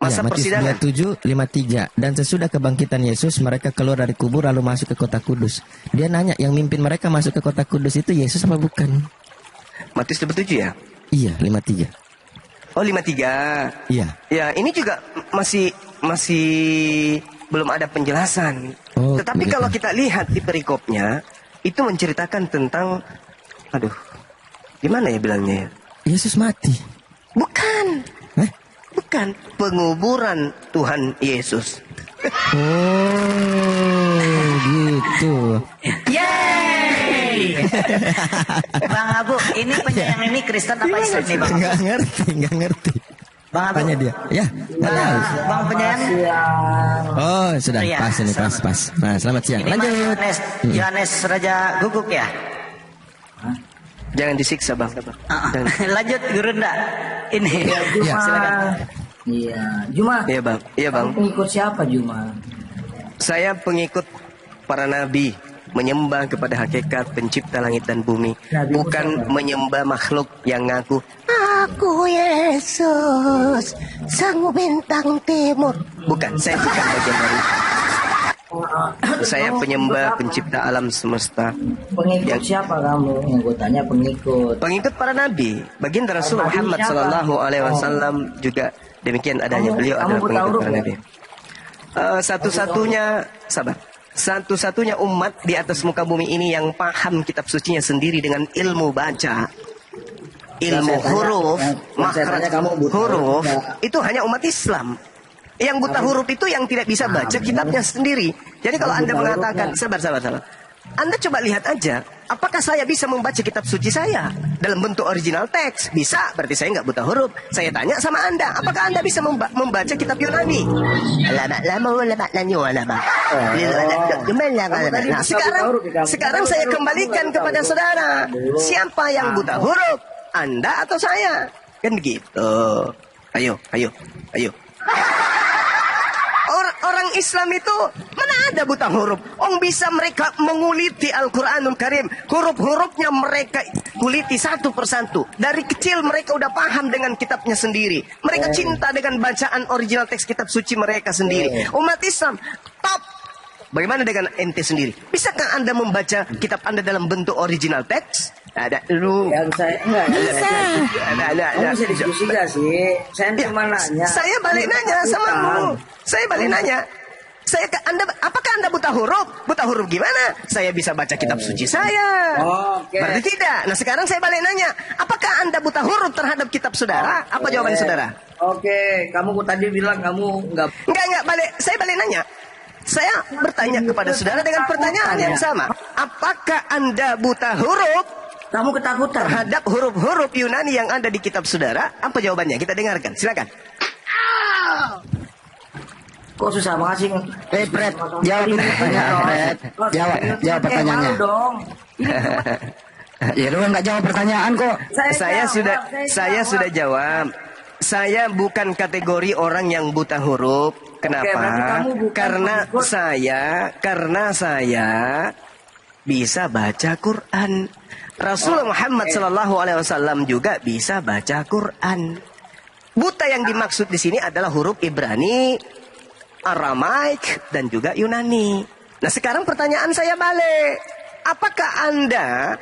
Masa Matius persidangan. 27:53. Dan sesudah kebangkitan Yesus, mereka keluar dari kubur lalu masuk ke kota Kudus. Dia nanya, yang mimpin mereka masuk ke kota Kudus itu Yesus apa bukan? Matius 27 ya? Iya, 53. Oh 53. Iya. Ya ini juga masih belum ada penjelasan. Oh, Tetapi begitu. kalau kita lihat di perikopnya, itu menceritakan tentang, aduh, gimana ya bilangnya ya? Yesus mati. Bukan, Hah? bukan penguburan Tuhan Yesus. Oh, gitu. Yeay! Bang Abu, ini penyayang ini Kristen apa Islam nih Bang? Nggak ngerti. Bang Abu, Tanya dia. Ya, nggak tahu. Bang penyayang. Oh, sudah. Iya, Pas ini, pas. Nah, selamat siang. Ini Mas Lanjut. Yohanes Raja Guguk ya? Jangan disiksa bang. Jangan. Lanjut Guru Nda. Ini. Iya, Silakan. Iya, Juma. Iya bang, iya bang. Kamu pengikut siapa Juma? Saya pengikut para nabi, menyembah kepada hakikat pencipta langit dan bumi, bukan menyembah makhluk yang ngaku aku Yesus, sang bintang timur. Bukan, saya bukan bagian dari. Saya penyembah pencipta alam semesta. Pengikut siapa kamu? Yang gue tanya pengikut. Pengikut para nabi, baginda Rasul Muhammad siapa? Sallallahu Alaihi Wasallam juga demikian adanya. Beliau adalah buta pengikut huruf para ya? nabi. Satu-satunya, sabar. Satu-satunya umat di atas muka bumi ini yang paham kitab sucinya sendiri dengan ilmu baca, ilmu Saya tanya, huruf, saya makhraj tanya kamu buta huruf, huruf itu hanya umat Islam. Yang buta huruf itu yang tidak bisa baca kitabnya sendiri. Jadi kalau Anda mengatakan, sabar. Anda coba lihat aja, apakah saya bisa membaca kitab suci saya dalam bentuk original teks? Bisa, berarti saya nggak buta huruf. Saya tanya sama Anda, apakah Anda bisa membaca kitab Yunani? Nah, sekarang saya kembalikan kepada saudara, siapa yang buta huruf? Anda atau saya? Kan begitu. Ayo. Orang Islam itu mana ada buta huruf? Bisa mereka menguliti Al-Quranul Karim. Huruf-hurufnya mereka kuliti satu persatu. Dari kecil mereka udah paham dengan kitabnya sendiri. Mereka cinta dengan bacaan original teks kitab suci mereka sendiri. Umat Islam top. Bagaimana dengan ente sendiri? Bisakah Anda membaca kitab Anda dalam bentuk original teks? Ada dulu. Yang saya enggak. Bisa. Kamu bisa diskusi gak sih? Saya cuma nanya. Saya balik nanya sama kamu. Saya balik nanya. Apakah Anda buta huruf? Buta huruf gimana? Saya bisa baca kitab suci saya. Oke. Berarti tidak. Nah sekarang saya balik nanya. Apakah Anda buta huruf terhadap kitab saudara? Apa jawaban saudara? Oke. Kamu tadi bilang kamu enggak. Enggak. Saya balik nanya. Saya bertanya kepada saudara dengan pertanyaan yang sama. Apakah Anda buta huruf Kamu ketakutan. terhadap huruf-huruf Yunani yang ada di kitab saudara? Apa jawabannya? Kita dengarkan. Silakan. Kok susah banget sih? Fred, jawab pertanyaan, Fred. Jawab pertanyaannya. Malu dong. Ya lu nggak jawab pertanyaan kok. Saya sudah jawab. Saya bukan kategori orang yang buta huruf. Kenapa? berarti kamu bukan Karena saya bisa baca Quran. Rasulullah Muhammad Sallallahu Alaihi Wasallam juga bisa baca Quran. Buta yang dimaksud di sini adalah huruf Ibrani, Aramaik, dan juga Yunani. Nah sekarang pertanyaan saya balik. Apakah Anda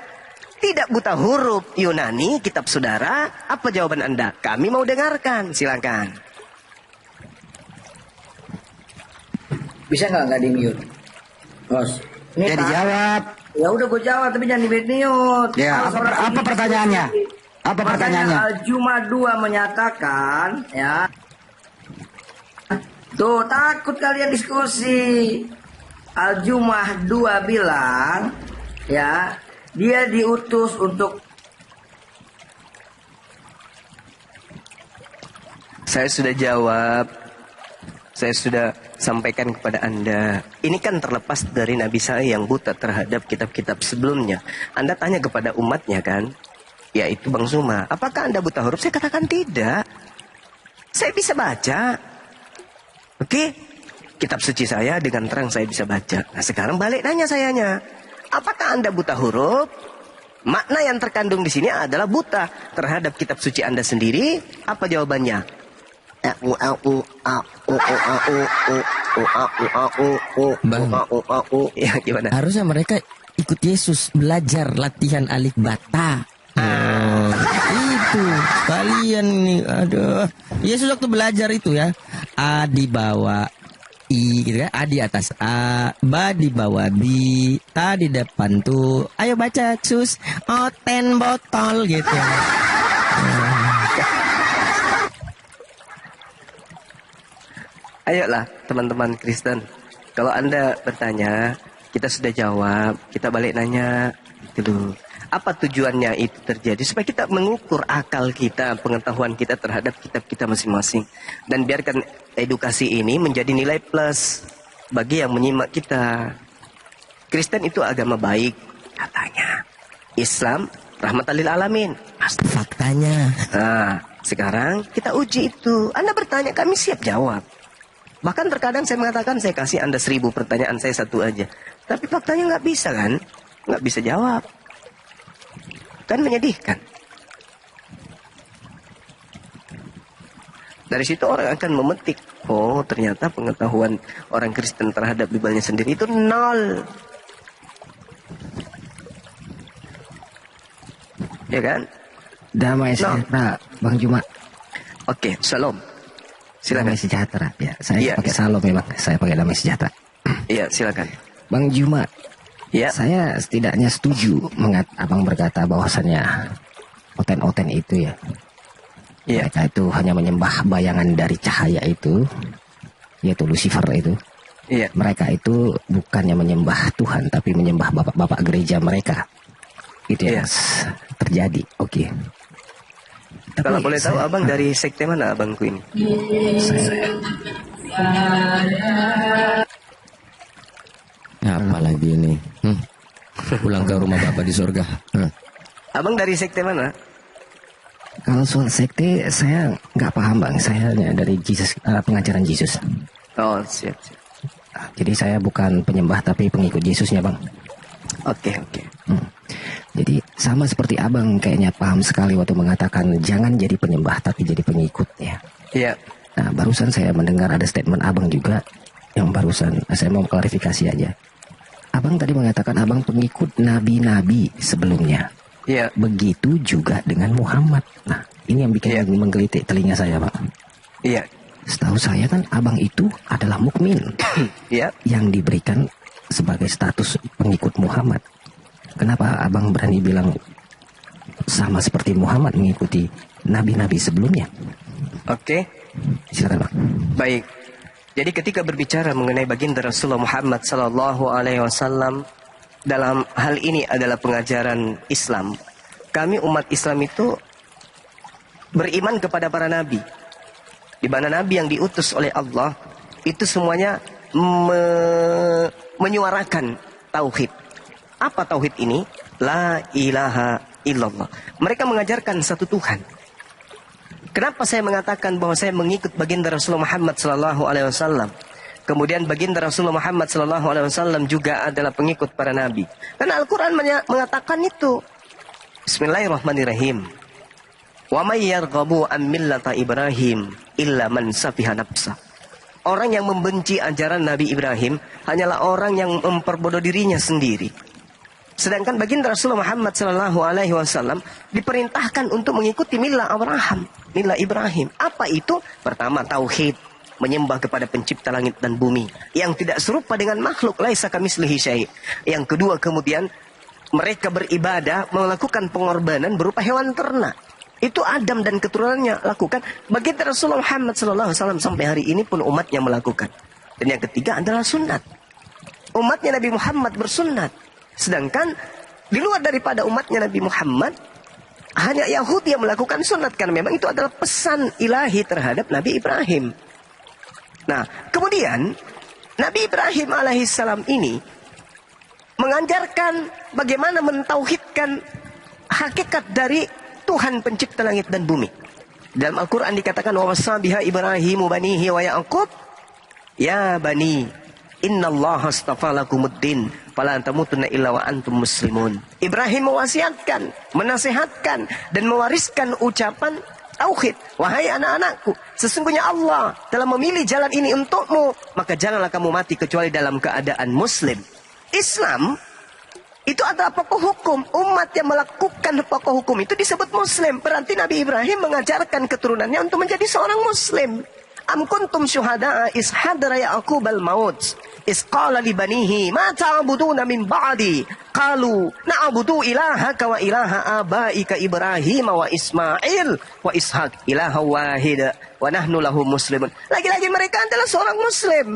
tidak buta huruf Yunani, kitab saudara? Apa jawaban Anda? Kami mau dengarkan. Silakan. Bisa nggak di mute? Bos. Ini Ya dijawab. Ya udah gue jawab tapi jangan di mute. Ya, apa pertanyaannya? Apa pertanyaannya? Al-Jum'ah 2 menyatakan ya. Tuh takut kalian diskusi. Al-Jum'ah 2 bilang ya, dia diutus untuk. Saya sudah jawab. Saya sudah sampaikan kepada Anda. Ini kan terlepas dari Nabi saya yang buta terhadap kitab-kitab sebelumnya. Anda tanya kepada umatnya kan? Yaitu Bang Zuma. Apakah Anda buta huruf? Saya katakan tidak. Saya bisa baca. Oke? Kitab suci saya dengan terang saya bisa baca. Nah sekarang balik nanya sayanya. Apakah Anda buta huruf? Makna yang terkandung di sini adalah buta terhadap kitab suci Anda sendiri. Apa jawabannya? Bang. Ya gimana? Harusnya mereka ikut Yesus belajar latihan alik bata. Oh, itu kalian nih, aduh. Yesus waktu belajar itu ya, A di bawah I gitu kan, A di atas A, ba di bawah B, ta di depan tuh. Ayo baca sus, oten botol gitu. Ayolah teman-teman Kristen, kalau Anda bertanya, kita sudah jawab, kita balik nanya, gitu. Apa tujuannya itu terjadi? Supaya kita mengukur akal kita, pengetahuan kita terhadap kitab kita masing-masing. Dan biarkan edukasi ini menjadi nilai plus bagi yang menyimak kita. Kristen itu agama baik, katanya. Islam, rahmatan lil alamin. Faktanya. Nah, sekarang kita uji itu. Anda bertanya, kami siap jawab. Bahkan terkadang saya mengatakan, saya kasih Anda 1000 pertanyaan, saya satu aja. Tapi faktanya nggak bisa kan? Nggak bisa jawab. Kan menyedihkan. Dari situ orang akan memetik, oh ternyata pengetahuan orang Kristen terhadap Bibalnya sendiri itu 0. Ya kan? Damai sejahtera, Bang Juma. Oke, shalom. Silakan. Damai sejahtera. Ya, saya Iya, pakai iya. salom ya, Bang. Saya pakai damai sejahtera. Iya, silakan. Bang Juma, Ya. saya setidaknya setuju Abang berkata bahwasannya oten-oten itu ya. Iya. Mereka itu hanya menyembah bayangan dari cahaya itu, yaitu Lucifer itu. Iya. Mereka itu bukannya menyembah Tuhan, tapi menyembah bapak-bapak gereja mereka. Itu yang terjadi. Oke. Tapi Kalau boleh tahu saya- abang dari sekte mana abangku ini? Apa lagi ini? Pulang ke rumah bapak di surga. Abang dari sekte mana? Kalau soal sekte saya nggak paham, Bang. Saya hanya dari pengajaran Yesus. Oh, siap, siap. Jadi saya bukan penyembah tapi pengikut Yesusnya, Bang. Oke, oke. Jadi sama seperti Abang kayaknya paham sekali waktu mengatakan jangan jadi penyembah tapi jadi pengikut ya. Iya. Nah, barusan saya mendengar ada statement Abang juga yang barusan saya mau klarifikasi aja. Abang tadi mengatakan Abang pengikut nabi-nabi sebelumnya. Iya. Begitu juga dengan Muhammad. Nah, ini yang bikin Iya. menggelitik telinga saya, Pak. Iya. Setahu saya kan Abang itu adalah mukmin Iya. yang diberikan sebagai status pengikut Muhammad. Kenapa Abang berani bilang sama seperti Muhammad mengikuti nabi-nabi sebelumnya? Oke. Silakan, Bang. Baik. Jadi ketika berbicara mengenai baginda Rasulullah Muhammad sallallahu alaihi wasallam, dalam hal ini adalah pengajaran Islam. Kami umat Islam itu beriman kepada para nabi. Di mana nabi yang diutus oleh Allah itu semuanya menyuarakan tauhid. Apa tauhid ini? La ilaha illallah. Mereka mengajarkan satu Tuhan. Kenapa saya mengatakan bahwa saya mengikut baginda Rasulullah Muhammad sallallahu alaihi wasallam? Kemudian baginda Rasulullah Muhammad sallallahu alaihi wasallam juga adalah pengikut para nabi. Karena Al-Qur'an mengatakan itu. Bismillahirrahmanirrahim. Wa may yarghabu an millata Ibrahim illa man safiha nafsa. Orang yang membenci ajaran Nabi Ibrahim hanyalah orang yang memperbodoh dirinya sendiri. Sedangkan baginda Rasulullah Muhammad sallallahu alaihi wasallam diperintahkan untuk mengikuti milah Abraham, milah Ibrahim. Apa itu? Pertama tauhid, menyembah kepada pencipta langit dan bumi yang tidak serupa dengan makhluk, laisa kamitslihi syai'. Yang kedua kemudian mereka beribadah melakukan pengorbanan berupa hewan ternak. Itu Adam dan keturunannya lakukan. Baginda Rasulullah Muhammad sallallahu alaihi wasallam sampai hari ini pun umatnya melakukan. Dan yang ketiga adalah sunat. Umatnya Nabi Muhammad bersunat. Sedangkan di luar daripada umatnya Nabi Muhammad hanya Yahudi yang melakukan sunat, karena memang itu adalah pesan ilahi terhadap Nabi Ibrahim. Nah, kemudian Nabi Ibrahim alaihissalam ini mengajarkan bagaimana mentauhidkan hakikat dari Tuhan pencipta langit dan bumi. Dalam Al-Quran dikatakan wa wasabiha Ibrahimu banihi wa Ya'qub ya bani innallaha astafa lakumuddin fala tamutunna illa wa antum muslimun. Ibrahim mewasiatkan, menasihatkan dan mewariskan ucapan Tauhid. Wahai anak-anakku, sesungguhnya Allah telah memilih jalan ini untukmu, maka janganlah kamu mati kecuali dalam keadaan muslim. Islam itu adalah pokok hukum. Umat yang melakukan pokok hukum itu disebut muslim. Berarti Nabi Ibrahim mengajarkan keturunannya untuk menjadi seorang muslim. Am kuntum syuhada'a is hadara Ya'qub al-maut is qala li banihi ma ta'buduna min ba'di qalu na'budu ilahaka wa ilaha abaika Ibrahim wa Ismail wa Ishaq ilaha wahid wa nahnu lahu muslimun. Lagi-lagi mereka adalah seorang muslim.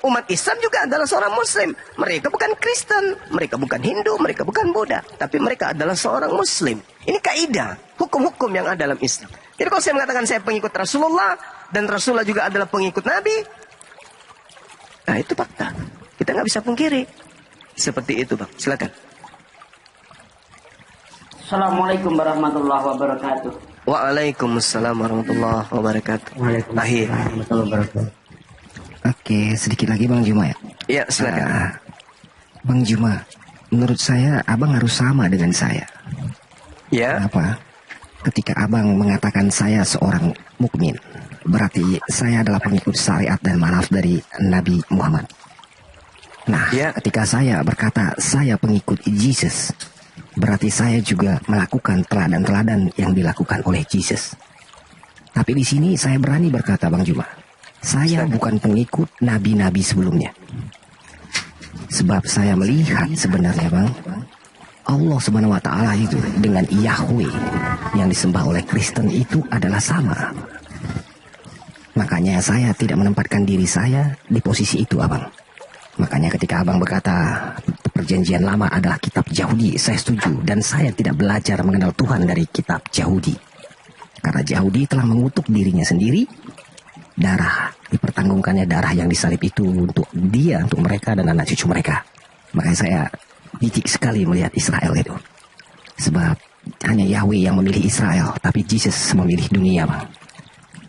Umat Islam juga adalah seorang muslim. Mereka bukan Kristen, mereka bukan Hindu, mereka bukan Buddha, tapi mereka adalah seorang muslim. Ini kaidah, hukum-hukum yang ada dalam Islam. Jadi kalau saya mengatakan saya pengikut Rasulullah dan Rasulullah juga adalah pengikut Nabi, nah itu fakta. Kita nggak bisa pungkiri. Seperti itu, Bang. Silakan. Assalamualaikum warahmatullahi wabarakatuh. Waalaikumsalam warahmatullahi wabarakatuh. Akhir. Warahmatullahi wabarakatuh. Oke, sedikit lagi Bang Juma ya. Ya, silakan. Bang Juma, menurut saya abang harus sama dengan saya. Ya. Kenapa? Ketika abang mengatakan saya seorang mukmin, berarti saya adalah pengikut syariat dan manhaj dari Nabi Muhammad. Nah, Ya. ketika saya berkata saya pengikut Jesus, berarti saya juga melakukan teladan-teladan yang dilakukan oleh Jesus. Tapi di sini saya berani berkata, Bang Juma, saya bukan pengikut nabi-nabi sebelumnya. Sebab saya melihat sebenarnya, Bang, Allah Subhanahu wa taala itu dengan Yahweh yang disembah oleh Kristen itu adalah sama. Makanya saya tidak menempatkan diri saya di posisi itu, Abang. Makanya ketika Abang berkata perjanjian lama adalah kitab Yahudi, saya setuju. Dan saya tidak belajar mengenal Tuhan dari kitab Yahudi. Karena Yahudi telah mengutuk dirinya sendiri. Darah, dipertanggungkannya darah yang disalib itu untuk dia, untuk mereka dan anak cucu mereka. Makanya saya jijik sekali melihat Israel itu. Sebab hanya Yahweh yang memilih Israel, tapi Jesus memilih dunia, Bang.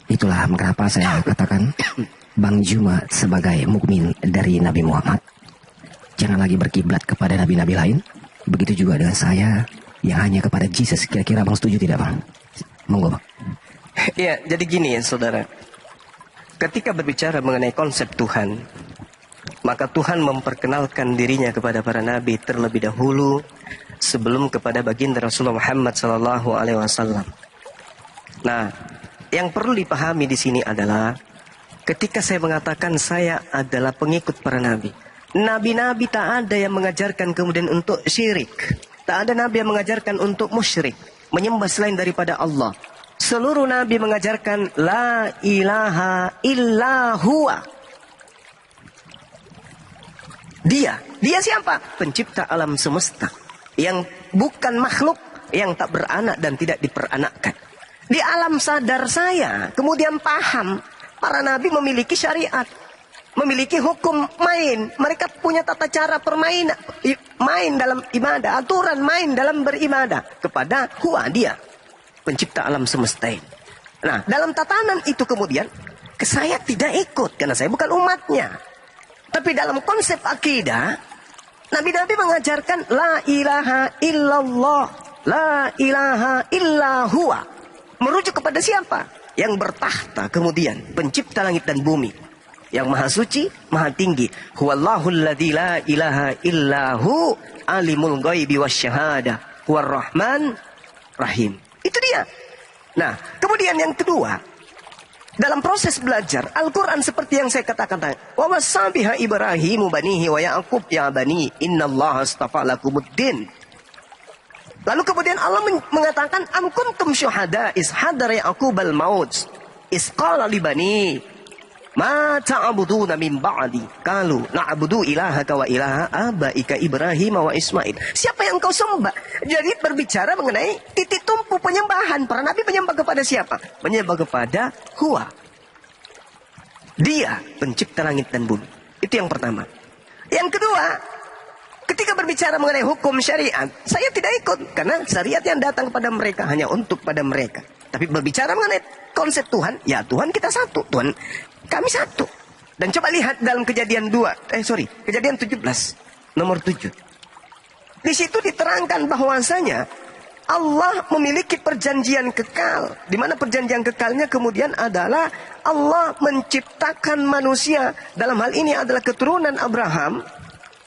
Itulah mengapa saya katakan Bang Juma sebagai mukmin dari Nabi Muhammad. Jangan lagi berkiblat kepada nabi-nabi lain. Begitu juga dengan saya yang hanya kepada Jesus. Kira-kira Bang setuju tidak, Bang? Monggo, Bang. Ya, jadi gini ya, saudara. Ketika berbicara mengenai konsep Tuhan, maka Tuhan memperkenalkan dirinya kepada para nabi terlebih dahulu sebelum kepada baginda Rasulullah Muhammad SAW. Nah, yang perlu dipahami di sini adalah ketika saya mengatakan saya adalah pengikut para nabi, nabi-nabi tak ada yang mengajarkan kemudian untuk syirik, tak ada nabi yang mengajarkan untuk musyrik, menyembah selain daripada Allah. Seluruh nabi mengajarkan la ilaha illa huwa. Dia siapa? Pencipta alam semesta, yang bukan makhluk, yang tak beranak dan tidak diperanakkan. Di alam sadar saya kemudian paham para nabi memiliki syariat, memiliki hukum main. Mereka punya tata cara permainan, main dalam ibadah, aturan main dalam beribadah kepada huwa, dia pencipta alam semesta ini. Nah, dalam tatanan itu kemudian saya tidak ikut karena saya bukan umatnya. Tapi dalam konsep akidah, nabi-nabi mengajarkan la ilaha illallah, la ilaha illa huwa. Merujuk kepada siapa? Yang bertahta kemudian, pencipta langit dan bumi, yang maha suci, maha tinggi. Huwallahul ladzi la ilaha illahu alimul ghaibi wasyahadah huwar rahman rahim. Itu dia. Nah, kemudian yang kedua, dalam proses belajar Al-Quran seperti yang saya katakan tadi, wa wasabiha Ibrahimu banihi wa Ya'qub ya bani innallaha astafa lakumuddin. Lalu kemudian Allah mengatakan am kuntum syuhada is hadara Ya'qub al-maut is qala li bani ma ta'buduna min ba'di qalu na'budu ilahaka wa ilaha abaika Ibrahim wa Ismail. Siapa yang kau sembah? Jadi berbicara mengenai titik tumpu penyembahan. Para nabi menyembah kepada siapa? Menyembah kepada Huwa. Dia pencipta langit dan bumi. Itu yang pertama. Yang kedua, ketika berbicara mengenai hukum syariat, saya tidak ikut karena syariat yang datang kepada mereka hanya untuk pada mereka. Tapi berbicara mengenai konsep Tuhan, ya Tuhan kita satu, Tuhan kami satu. Dan coba lihat dalam kejadian 17 nomor 7. Di situ diterangkan bahwasanya Allah memiliki perjanjian kekal. Di mana perjanjian kekalnya kemudian adalah Allah menciptakan manusia. Dalam hal ini adalah keturunan Abraham.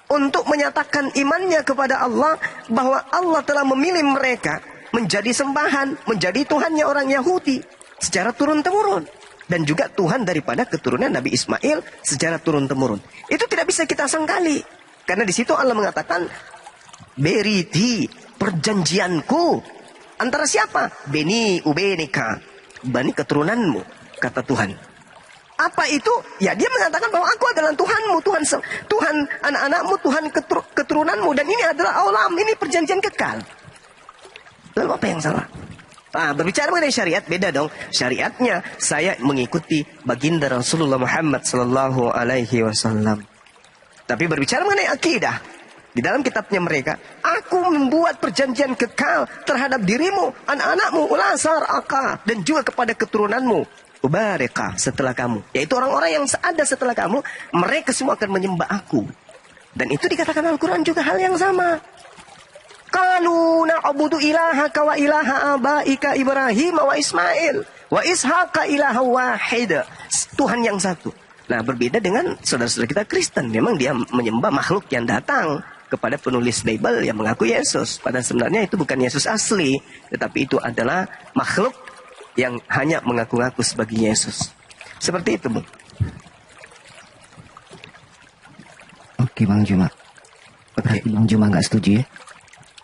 Untuk menyatakan imannya kepada Allah. Bahwa Allah telah memilih mereka menjadi sembahan, menjadi Tuhannya orang Yahudi. Secara turun-temurun. Dan juga Tuhan daripada keturunan Nabi Ismail secara turun-temurun. Itu tidak bisa kita sangkali. Karena di situ Allah mengatakan, beriti perjanjianku antara siapa? Beni ubenika, bani keturunanmu, kata Tuhan. Apa itu? Ya, dia mengatakan bahwa aku adalah Tuhanmu, Tuhan anak-anakmu, Tuhan keturunanmu, dan ini adalah alam, ini perjanjian kekal. Lalu apa yang salah? Berbicara mengenai syariat, beda dong. Syariatnya saya mengikuti baginda Rasulullah Muhammad sallallahu alaihi wasallam. Tapi berbicara mengenai akidah, di dalam kitabnya mereka, aku membuat perjanjian kekal terhadap dirimu, anak-anakmu, ulasar aka, dan juga kepada keturunanmu, ubareka, setelah kamu. Yaitu orang-orang yang ada setelah kamu, mereka semua akan menyembah aku. Dan itu dikatakan Al-Quran juga hal yang sama. Qalu na'budu ilahaka wa ilaha abaika Ibrahim wa Ismail wa Ishaqa ilaha wahid. Tuhan yang satu. Nah, berbeda dengan saudara-saudara kita Kristen. Memang dia menyembah makhluk yang datang kepada penulis Bible yang mengaku Yesus. Padahal sebenarnya itu bukan Yesus asli, tetapi itu adalah makhluk yang hanya mengaku-ngaku sebagai Yesus. Seperti itu, Bu. Oke, Bang Juma. Berarti Bang Juma nggak setuju ya?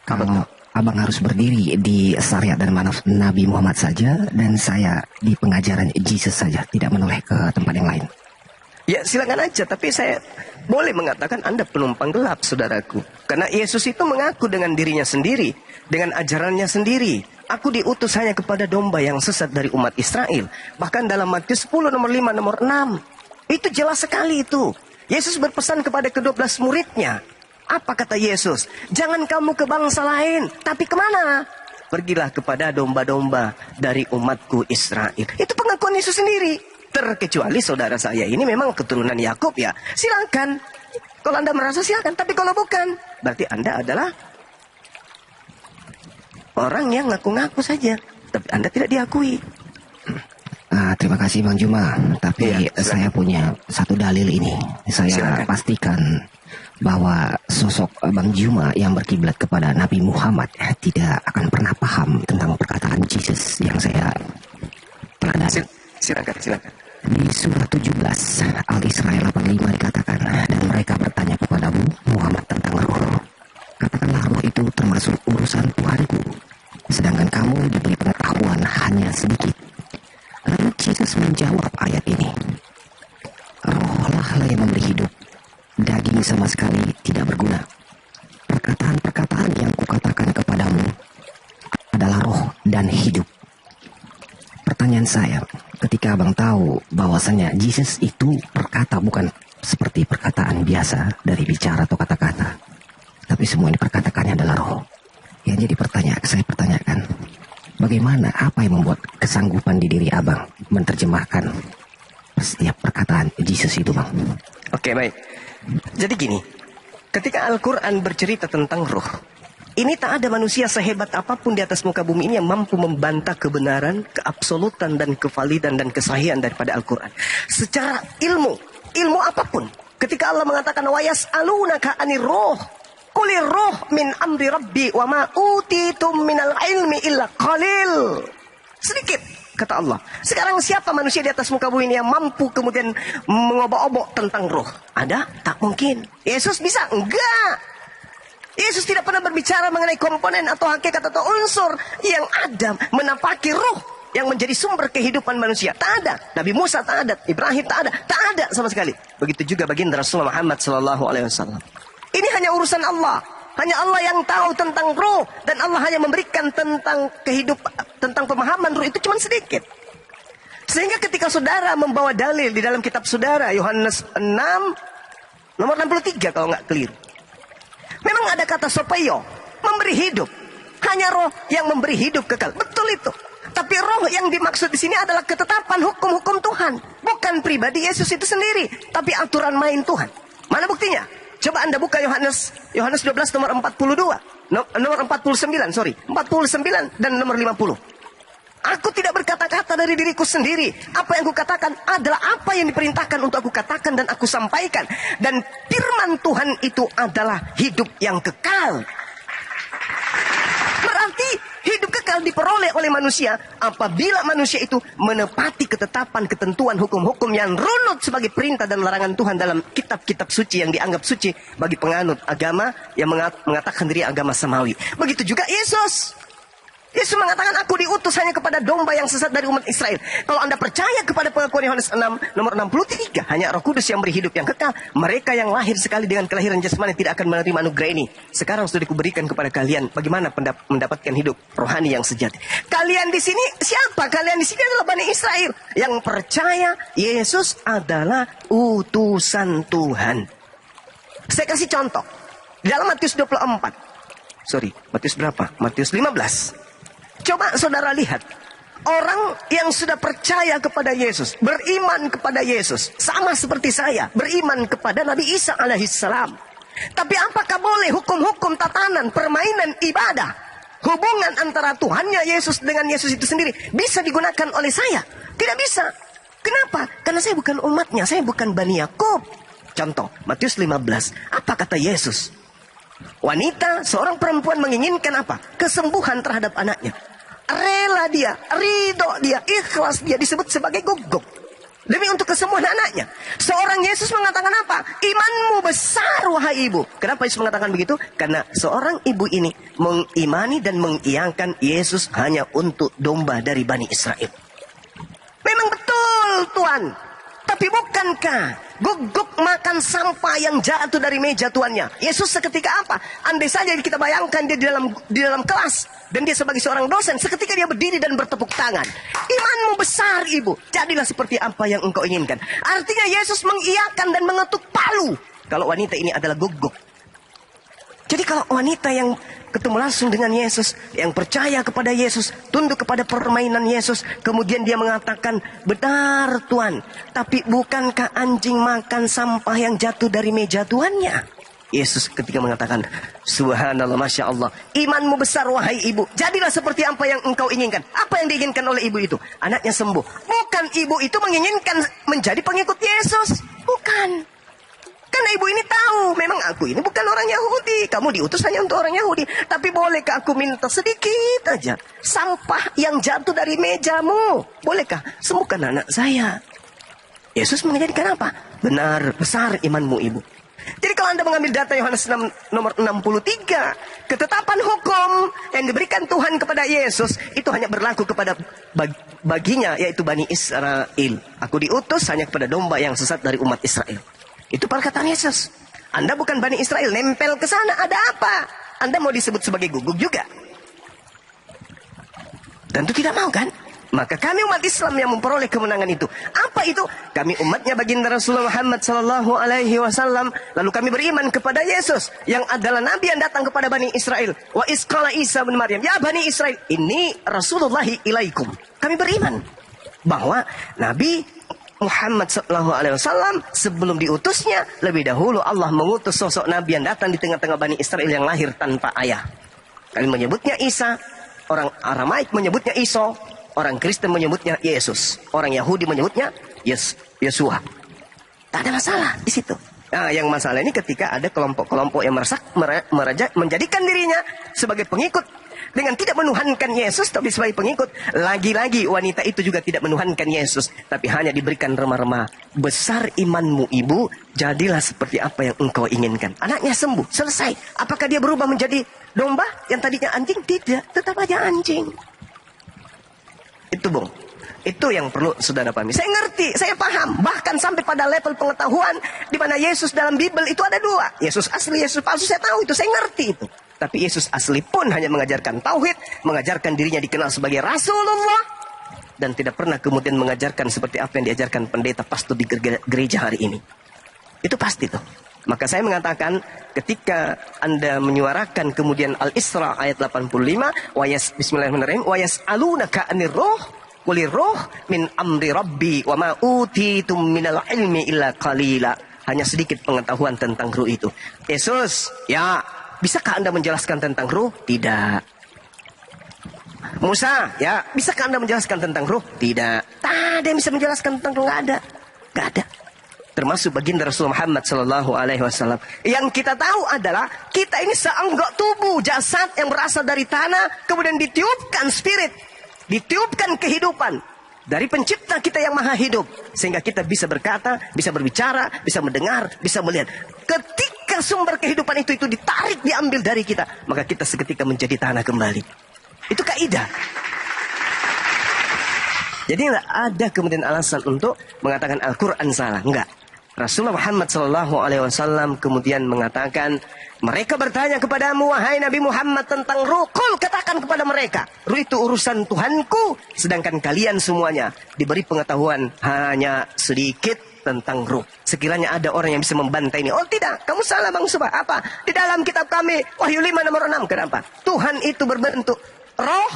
Kalau Abang harus berdiri di syariat dan manaf Nabi Muhammad saja, dan saya di pengajaran Jesus saja, tidak menoleh ke tempat yang lain. Ya, silakan aja, tapi saya boleh mengatakan Anda penumpang gelap, saudaraku. Karena Yesus itu mengaku dengan dirinya sendiri, dengan ajarannya sendiri. Aku diutus hanya kepada domba yang sesat dari umat Israel. Bahkan dalam Matius 10 nomor 5 nomor 6. Itu jelas sekali itu. Yesus berpesan kepada ke-12 muridnya. Apa kata Yesus? Jangan kamu ke bangsa lain, tapi kemana? Pergilah kepada domba-domba dari umatku Israel. Itu pengakuan Yesus sendiri. Terkecuali saudara saya ini memang keturunan Yakub ya. Silakan. Kalau Anda merasa silakan. Tapi kalau bukan, berarti Anda adalah orang yang ngaku-ngaku saja. Tapi Anda tidak diakui. Terima kasih Bang Juma. Tapi saya punya satu dalil ini. Saya pastikan bahwa sosok Bang Juma yang berkiblat kepada Nabi Muhammad tidak akan pernah paham tentang perkataan Jesus yang saya teladani. Silakan. Di surah 17 Al-Israel 85 dikatakan, dan mereka bertanya kepadamu Muhammad tentang roh. Katakanlah roh itu termasuk urusan Tuhanku, sedangkan kamu diberi pengetahuan hanya sedikit. Lalu Jesus menjawab ayat ini, rohlah yang memberi hidup, daging sama sekali tidak berguna. Perkataan-perkataan yang kukatakan kepadamu adalah roh dan hidup. Pertanyaan saya, ketika Abang tahu bahwasanya Jesus itu berkata bukan seperti perkataan biasa dari bicara atau kata-kata, tapi semua ini perkataannya adalah roh. Yang jadi saya pertanyakan, bagaimana, apa yang membuat kesanggupan di diri Abang menerjemahkan setiap perkataan Jesus itu, Bang? Oke, baik. Jadi gini, ketika Al-Quran bercerita tentang roh, ini tak ada manusia sehebat apapun di atas muka bumi ini yang mampu membantah kebenaran, keabsolutan, dan kevalidan dan kesahihan daripada Al-Quran. Secara ilmu apapun. Ketika Allah mengatakan, wa yas'alunaka 'anir roh, qulir roh min amri rabbi wa ma utitum minal ilmi illa qalil. Sedikit, kata Allah. Sekarang siapa manusia di atas muka bumi ini yang mampu kemudian mengobok-obok tentang roh? Ada? Tak mungkin. Yesus bisa? Enggak. Yesus tidak pernah berbicara mengenai komponen atau hakikat atau unsur yang ada menapaki roh yang menjadi sumber kehidupan manusia. Tak ada. Nabi Musa tak ada. Ibrahim tak ada. Tak ada sama sekali. Begitu juga baginda Rasulullah Muhammad SAW. Ini hanya urusan Allah. Hanya Allah yang tahu tentang roh. Dan Allah hanya memberikan tentang kehidupan, tentang pemahaman roh itu cuma sedikit. Sehingga ketika saudara membawa dalil di dalam kitab saudara, Yohanes 6, nomor 63 kalau nggak keliru. Memang ada kata sopeyo, memberi hidup. Hanya roh yang memberi hidup kekal. Betul itu. Tapi roh yang dimaksud di sini adalah ketetapan hukum-hukum Tuhan. Bukan pribadi Yesus itu sendiri. Tapi aturan main Tuhan. Mana buktinya? Coba Anda buka Yohanes 12 nomor 42. Nomor 49, sorry. 49 dan nomor 50. Aku tidak berkata-kata dari diriku sendiri. Apa yang aku katakan adalah apa yang diperintahkan untuk aku katakan dan aku sampaikan. Dan firman Tuhan itu adalah hidup yang kekal. Berarti hidup kekal diperoleh oleh manusia apabila manusia itu menepati ketetapan, ketentuan, hukum-hukum yang runut sebagai perintah dan larangan Tuhan dalam kitab-kitab suci yang dianggap suci bagi penganut agama yang mengatakan diri agama samawi. Begitu juga Yesus. Yesus mengatakan, aku diutus hanya kepada domba yang sesat dari umat Israel. Kalau Anda percaya kepada pengakuan Yohanes 6, nomor 63, hanya Roh Kudus yang beri hidup yang kekal. Mereka yang lahir sekali dengan kelahiran jasmani tidak akan menerima anugerah ini. Sekarang sudah dikuberikan kepada kalian bagaimana mendapatkan hidup rohani yang sejati. Kalian di sini siapa? Kalian di sini adalah Bani Israel yang percaya Yesus adalah utusan Tuhan. Saya kasih contoh. Di dalam Matius 24. Sorry, Matius berapa? Matius 15. Coba saudara lihat, orang yang sudah percaya kepada Yesus, beriman kepada Yesus, sama seperti saya, beriman kepada Nabi Isa alaihissalam. Tapi apakah boleh hukum-hukum tatanan, permainan ibadah, hubungan antara Tuhannya Yesus dengan Yesus itu sendiri bisa digunakan oleh saya? Tidak bisa. Kenapa? Karena saya bukan umatnya, saya bukan Bani Yakub. Contoh, Matius 15. Apa kata Yesus? Wanita, seorang perempuan menginginkan apa? Kesembuhan terhadap anaknya. Rela dia, ridho dia, ikhlas dia disebut sebagai gugup. Demi untuk kesembuhan anaknya. Seorang Yesus mengatakan apa? Imanmu besar wahai ibu. Kenapa Yesus mengatakan begitu? Karena seorang ibu ini mengimani dan mengiyakan Yesus hanya untuk domba dari Bani Israel. Memang betul Tuhan. Tapi bukankah guguk makan sampah yang jatuh dari meja tuannya? Yesus seketika apa? Andai saja kita bayangkan dia di dalam kelas dan dia sebagai seorang dosen, seketika dia berdiri dan bertepuk tangan. Imanmu besar ibu, jadilah seperti apa yang engkau inginkan. Artinya Yesus mengiyakan dan mengetuk palu kalau wanita ini adalah guguk. Jadi kalau wanita yang ketemu langsung dengan Yesus, yang percaya kepada Yesus, tunduk kepada permainan Yesus, kemudian dia mengatakan, benar Tuhan, tapi bukankah anjing makan sampah yang jatuh dari meja tuannya? Yesus ketika mengatakan, subhanallah, masya Allah, imanmu besar wahai ibu, jadilah seperti apa yang engkau inginkan. Apa yang diinginkan oleh ibu itu? Anaknya sembuh. Bukan ibu itu menginginkan menjadi pengikut Yesus. Bukan. Karena ibu ini tahu, memang aku ini bukan orang Yahudi. Kamu diutus hanya untuk orang Yahudi. Tapi bolehkah aku minta sedikit aja sampah yang jatuh dari mejamu? Bolehkah sembuhkan anak saya? Yesus menjadikan apa? Benar, besar imanmu ibu. Jadi kalau Anda mengambil data Yohanes 6, nomor 63, ketetapan hukum yang diberikan Tuhan kepada Yesus itu hanya berlaku kepada baginya, yaitu Bani Israel. Aku diutus hanya kepada domba yang sesat dari umat Israel. Itu perkataan Yesus. Anda bukan Bani Israel, nempel ke sana, ada apa? Anda mau disebut sebagai guguk juga? Tentu tidak mau kan? Maka kami umat Islam yang memperoleh kemenangan itu. Apa itu? Kami umatnya baginda Rasulullah Muhammad sallallahu alaihi wasallam. Lalu kami beriman kepada Yesus yang adalah nabi yang datang kepada Bani Israel. Wa isqala Isa bin Maryam, ya Bani Israel, ini Rasulullahi ilaikum. Kami beriman bahwa Nabi Muhammad sallallahu alaihi wasallam sebelum diutusnya, lebih dahulu Allah mengutus sosok nabi yang datang di tengah-tengah Bani Israel yang lahir tanpa ayah. Kami menyebutnya Isa, orang Aramaik menyebutnya Iso, orang Kristen menyebutnya Yesus, orang Yahudi menyebutnya Yesua. Tak ada masalah di situ. Nah, yang masalah ini ketika ada kelompok-kelompok yang menjadikan dirinya sebagai pengikut dengan tidak menuhankan Yesus, tapi sebagai pengikut. Lagi-lagi wanita itu juga tidak menuhankan Yesus, tapi hanya diberikan remah-remah. Besar imanmu ibu, jadilah seperti apa yang engkau inginkan. Anaknya sembuh, selesai. Apakah dia berubah menjadi domba yang tadinya anjing? Tidak, tetap aja anjing. Itu bung, itu yang perlu saudara pahami. Saya ngerti, saya paham. Bahkan sampai pada level pengetahuan di mana Yesus dalam Bible itu ada dua. Yesus asli, Yesus palsu, saya tahu itu, saya ngerti itu. Tapi Yesus asli pun hanya mengajarkan tauhid, mengajarkan dirinya dikenal sebagai Rasulullah, dan tidak pernah kemudian mengajarkan seperti apa yang diajarkan pendeta pastor di gereja hari ini. Itu pasti tuh. Maka saya mengatakan ketika Anda menyuarakan kemudian Al-Isra ayat 85, bismillahirrahmanirrahim, wa yas'alunaka 'anir ruh qulir ruh min amri rabbi wa ma utitum minal ilmi illa qalila. Hanya sedikit pengetahuan tentang ruh itu. Yesus, ya, bisakah Anda menjelaskan tentang ruh? Tidak. Musa, ya, bisakah Anda menjelaskan tentang ruh? Tidak. Tak ada yang bisa menjelaskan tentang ruh, nggak ada. Nggak ada. Termasuk baginda Rasul Muhammad Sallallahu Alaihi Wasallam. Yang kita tahu adalah kita ini seanggota tubuh jasad yang berasal dari tanah, kemudian ditiupkan spirit, ditiupkan kehidupan dari pencipta kita yang maha hidup, sehingga kita bisa berkata, bisa berbicara, bisa mendengar, bisa melihat. Ketika sumber kehidupan itu ditarik, diambil dari kita, maka kita seketika menjadi tanah kembali. Itu kaidah. Jadi nggak ada kemudian alasan untuk mengatakan Al-Quran salah, enggak. Rasulullah Muhammad SAW kemudian mengatakan, mereka bertanya kepadamu, wahai Nabi Muhammad, tentang ruh. Qul, katakan kepada mereka, ruh itu urusan Tuhanku, sedangkan kalian semuanya diberi pengetahuan hanya sedikit tentang ruh. Sekiranya ada orang yang bisa membantai ini, oh tidak, kamu salah Bang Subah. Apa? Di dalam kitab kami, Wahyu 5 nomor 6, kenapa? Tuhan itu berbentuk roh,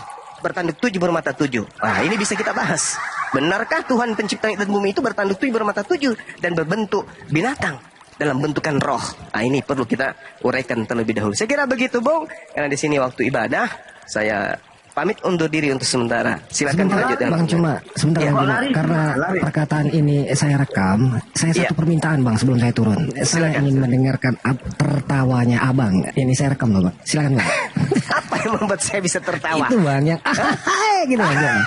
bertanduk 7 bermata 7. Nah, ini bisa kita bahas. Benarkah Tuhan pencipta langit dan bumi itu bertanduk 7 bermata 7 dan berbentuk binatang dalam bentukan roh? Nah, ini perlu kita uraikan terlebih dahulu. Saya kira begitu, Bung. Karena di sini waktu ibadah, saya pamit undur diri untuk sementara. Silakan lanjut. Bang, cuma sebentar Ya. Bang, karena perkataan ini saya rekam. Saya satu permintaan Bang sebelum saya turun. Saya ingin mendengarkan tertawanya Abang. Ini saya rekam loh Bang. Silakan Bang. Apa yang membuat saya bisa tertawa? Itu Bang yang gitu aja.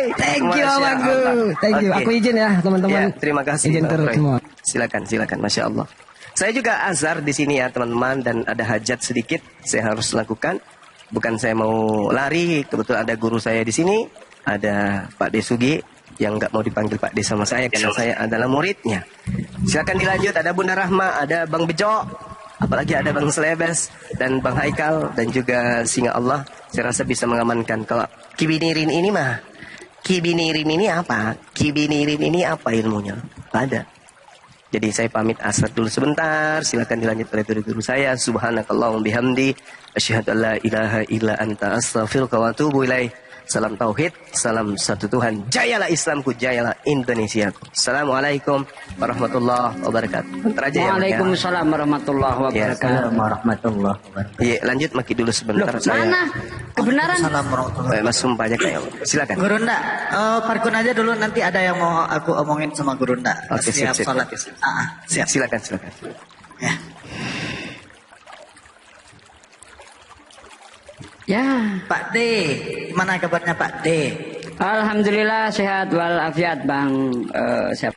Thank you Masya Abangku. Allah. Thank you. Oke. Aku izin ya teman-teman. Ya, terima kasih. Izin Bang turun Roy. semua. Silakan, Masya Allah. Saya juga azhar di sini ya teman-teman, dan ada hajat sedikit saya harus lakukan. Bukan saya mau lari, kebetulan ada guru saya di sini, ada Pak Desugi yang nggak mau dipanggil Pak De sama saya karena saya adalah muridnya. Silakan dilanjut. Ada Bunda Rahma, ada Bang Bejo, apalagi ada Bang Selebes dan Bang Haikal dan juga Singa Allah. Saya rasa bisa mengamankan. Kalau Kibinirin ini mah, Kibinirin ini apa? Kibinirin ini apa ilmunya? Ada. Jadi saya pamit asar dulu sebentar. Silakan dilanjut oleh guru saya. Subhanakallahumma bihamdi, asyhadu an la ilaha illa anta, astaghfiruka wa atubu ilaih. Salam tauhid, salam satu Tuhan. Jayalah Islamku, jayalah Indonesia. Assalamualaikum warahmatullahi wabarakatuh. Bentar aja ya. Waalaikumsalam warahmatullahi wabarakatuh. Warahmatullahi wabarakatuh. Iya, lanjut Maki dulu sebentar. Saya Mana? Kebenaran? Mas sumpahnya kayak silakan. Gurunda, parkun aja dulu, nanti ada yang mau aku omongin sama Gurunda. Oke, Siap sip. sholat. Oke, sip. Siap. Silakan. Ya. Ya. Pak D, gimana kabarnya Pak D? Alhamdulillah sehat walafiat Bang. Siapa?